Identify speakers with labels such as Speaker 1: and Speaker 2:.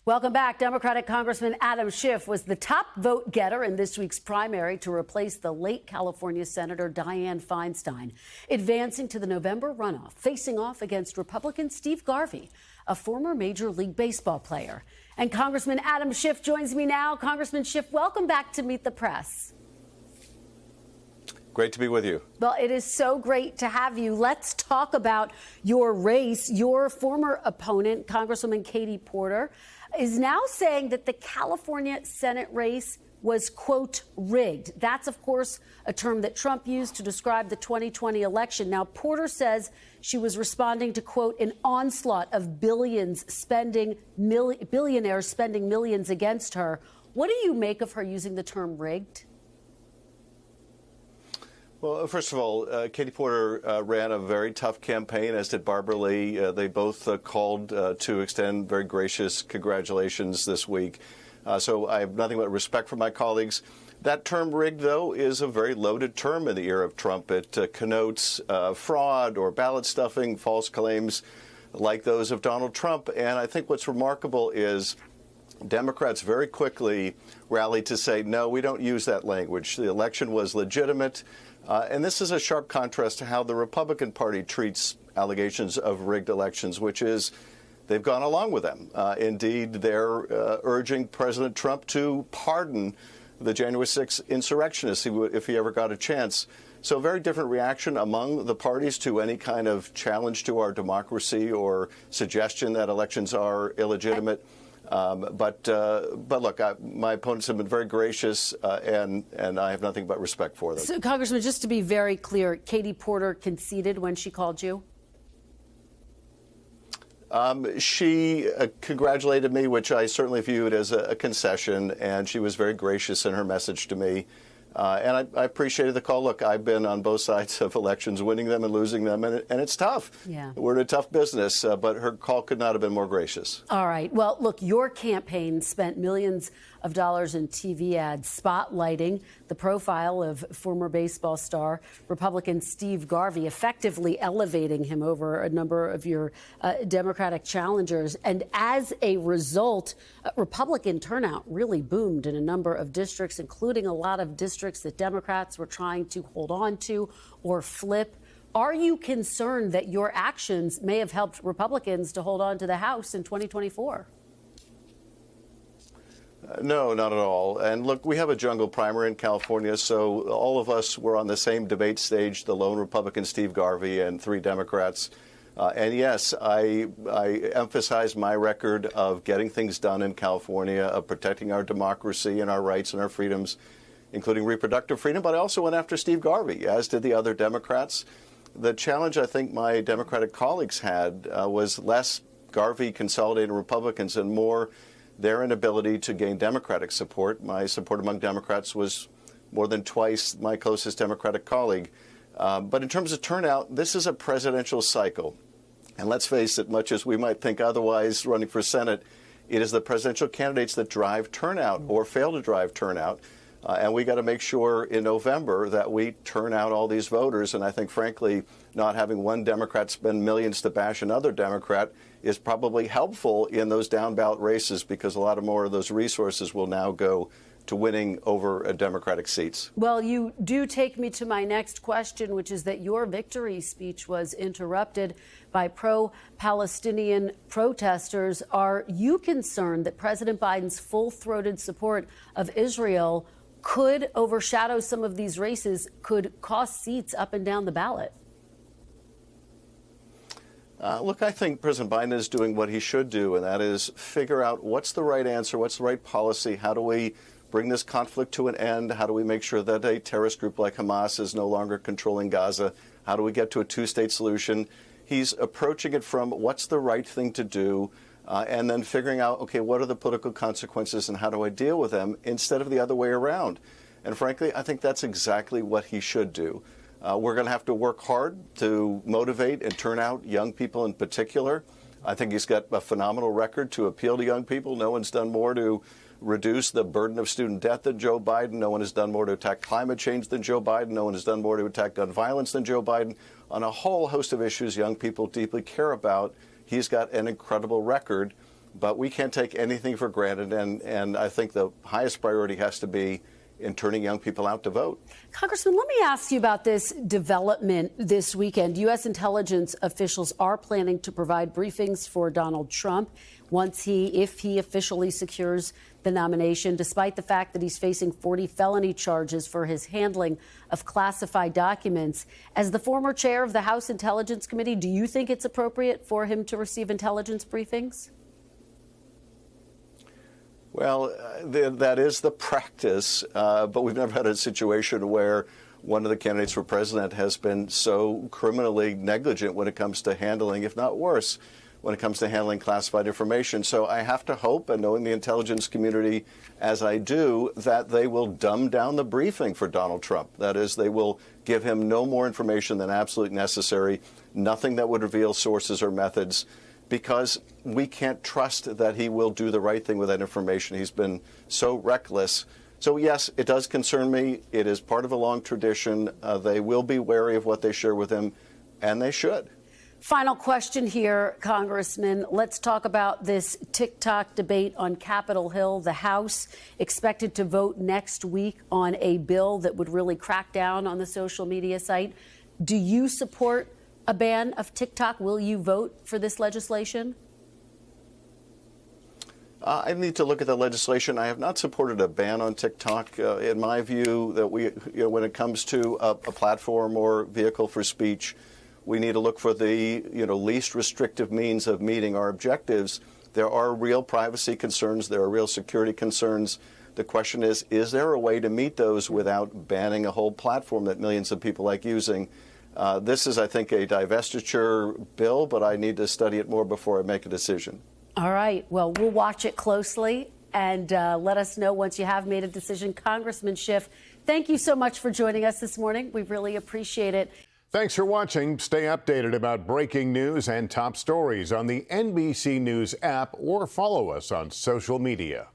Speaker 1: Welcome back. Democratic Congressman Adam Schiff was the top vote getter in this week's primary to replace the late California Senator Dianne Feinstein, advancing to the November runoff, facing off against Republican Steve Garvey, a former Major League Baseball player. And Congressman Adam Schiff joins me now. Congressman Schiff, welcome back to Meet the Press.
Speaker 2: Great to be with you.
Speaker 1: Well, it is so great to have you. Let's talk about your race. Your former opponent, Congresswoman Katie Porter, is now saying that the California Senate race was, quote, rigged. That's, of course, a term that Trump used to describe the 2020 election. Now, Porter says she was responding to, quote, an onslaught of billionaires spending millions against her. What do you make of her using the term rigged?
Speaker 2: Well, first of all, Katie Porter ran a very tough campaign, as did Barbara Lee. They both called to extend very gracious congratulations this week. So I have nothing but respect for my colleagues. That term rigged, though, is a very loaded term in the era of Trump. It connotes fraud or ballot stuffing, false claims like those of Donald Trump. And I think what's remarkable is Democrats very quickly rallied to say, no, we don't use that language. The election was legitimate. And this is a sharp contrast to how the Republican Party treats allegations of rigged elections, which is they've gone along with them. Indeed, they're urging President Trump to pardon the January 6th insurrectionists if he ever got a chance. So a very different reaction among the parties to any kind of challenge to our democracy or suggestion that elections are illegitimate. But look, my opponents have been very gracious, and I have nothing but respect for them.
Speaker 1: So, Congressman, just to be very clear, Katie Porter conceded when she called you?
Speaker 2: She congratulated me, which I certainly viewed as a concession, and she was very gracious in her message to me. And I appreciated the call. Look, I've been on both sides of elections, winning them and losing them, and it's tough.
Speaker 1: Yeah.
Speaker 2: We're in a tough business, but her call could not have been more gracious.
Speaker 1: All right. Well, look, your campaign spent millions of dollars in TV ads spotlighting the profile of former baseball star Republican Steve Garvey, effectively elevating him over a number of your Democratic challengers. And as a result, Republican turnout really boomed in a number of districts, including a lot of districts that Democrats were trying to hold on to or flip. Are you concerned that your actions may have helped Republicans to hold on to the House in 2024?
Speaker 2: No, not at all. And look, we have a jungle primary in California, so all of us were on the same debate stage, the lone Republican Steve Garvey and 3 Democrats. And yes, I emphasize my record of getting things done in California, of protecting our democracy and our rights and our freedoms, including reproductive freedom. But I also went after Steve Garvey, as did the other Democrats. The challenge I think my Democratic colleagues had was less Garvey consolidating Republicans and more their inability to gain Democratic support. My support among Democrats was more than twice my closest Democratic colleague. But in terms of turnout, this is a presidential cycle. And let's face it, much as we might think otherwise running for Senate, it is the presidential candidates that drive turnout or fail to drive turnout. And we got to make sure in November that we turn out all these voters. And I think, frankly, not having one Democrat spend millions to bash another Democrat is probably helpful in those down ballot races, because a lot of more of those resources will now go to winning over Democratic seats.
Speaker 1: Well, you do take me to my next question, which is that your victory speech was interrupted by pro-Palestinian protesters. Are you concerned that President Biden's full-throated support of Israel could overshadow some of these races, could cost seats up and down the ballot?
Speaker 2: Look, I think President Biden is doing what he should do, and that is figure out what's the right answer, what's the right policy, how do we bring this conflict to an end, how do we make sure that a terrorist group like Hamas is no longer controlling Gaza, how do we get to a two-state solution. He's approaching it from what's the right thing to do, and then figuring out, okay, what are the political consequences and how do I deal with them, instead of the other way around. And frankly, I think that's exactly what he should do. We're going to have to work hard to motivate and turn out young people in particular. I think he's got a phenomenal record to appeal to young people. No one's done more to reduce the burden of student debt than Joe Biden. No one has done more to attack climate change than Joe Biden. No one has done more to attack gun violence than Joe Biden. On a whole host of issues young people deeply care about, he's got an incredible record. But we can't take anything for granted, and I think the highest priority has to be in turning young people out to vote.
Speaker 1: Congressman, let me ask you about this development this weekend. U.S. intelligence officials are planning to provide briefings for Donald Trump if he officially secures the nomination, despite the fact that he's facing 40 felony charges for his handling of classified documents. As the former chair of the House Intelligence Committee, do you think it's appropriate for him to receive intelligence briefings?
Speaker 2: Well, that is the practice, but we've never had a situation where one of the candidates for president has been so criminally negligent when it comes to handling, if not worse, when it comes to handling classified information. So I have to hope, and knowing the intelligence community as I do, that they will dumb down the briefing for Donald Trump. That is, they will give him no more information than absolutely necessary, nothing that would reveal sources or methods, because we can't trust that he will do the right thing with that information. He's been so reckless. So, yes, it does concern me. It is part of a long tradition. They will be wary of what they share with him, and they should.
Speaker 1: Final question here, Congressman. Let's talk about this TikTok debate on Capitol Hill. The House expected to vote next week on a bill that would really crack down on the social media site. Do you support a ban of TikTok? Will you vote for this legislation?
Speaker 2: I need to look at the legislation. I have not supported a ban on TikTok. In my view, that when it comes to a platform or vehicle for speech, we need to look for the least restrictive means of meeting our objectives. There are real privacy concerns. There are real security concerns. The question is there a way to meet those without banning a whole platform that millions of people like using? This is, I think, a divestiture bill, but I need to study it more before I make a decision.
Speaker 1: All right. Well, we'll watch it closely and let us know once you have made a decision. Congressman Schiff, thank you so much for joining us this morning. We really appreciate it.
Speaker 3: Thanks for watching. Stay updated about breaking news and top stories on the NBC News app or follow us on social media.